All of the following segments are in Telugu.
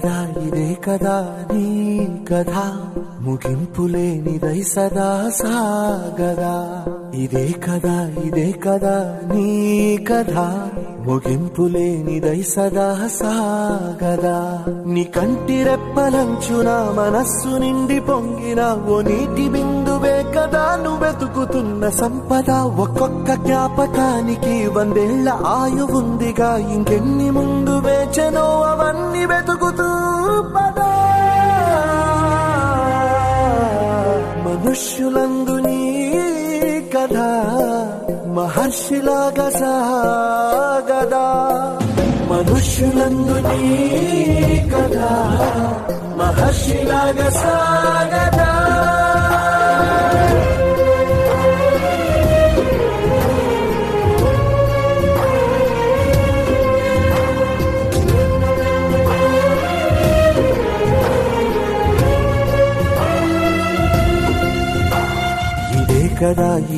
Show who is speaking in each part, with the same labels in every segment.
Speaker 1: కదా ఇదే కదా నీ కథ ముగింపులేనిదై సదా సాగదా ఇదే కదా నీ కథ ముగింపులేనిదై సదా సాగదా నీ కంటి రెప్పలంచున మనస్సు నిండి పొంగిన ఓ నీటి బిందువే కదా నువ్వెతుకుతున్న సంపద ఒక్కొక్క జ్ఞాపకానికి 100 ఏళ్ల ఆయువుందిగా ఇంకెన్ని ముందు వేచనో అవన్నీ వెతుకుతూ పదా మనుష్యులందు నీ కథ మహర్షిలాగా సాగదా మనుష్యులందు నీ కథ మహర్షిలాగా సాగదా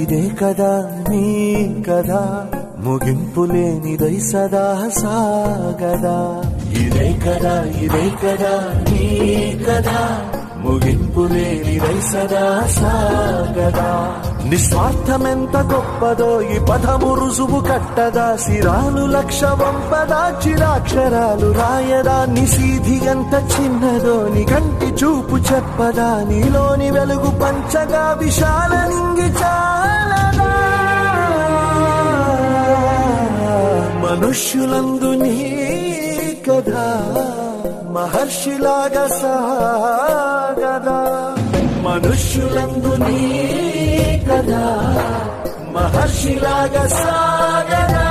Speaker 1: ఇదే కదా నీ కథ ముగింపులేనిదై సదా సాగదా ఇదే కదా నీ కథ ముగింపులేనిదై సదా సాగదా నిస్వార్థమెంత గొప్పదో ఈ పదము రుజువు కట్టదా శిరాలు లక్ష వంపదా చిరాక్షరాలు రాయదా నిశీధి ఎంత చిన్నదో నీ కంటి చూపు చెప్పదా నీలోని వెలుగు పంచగా విశాల నింగి చాలదా మనుష్యులందు నీ కథ మహర్షిలాగా సాగదా మనుష్యులందు నీ కథ మహర్షిలాగా సాగదా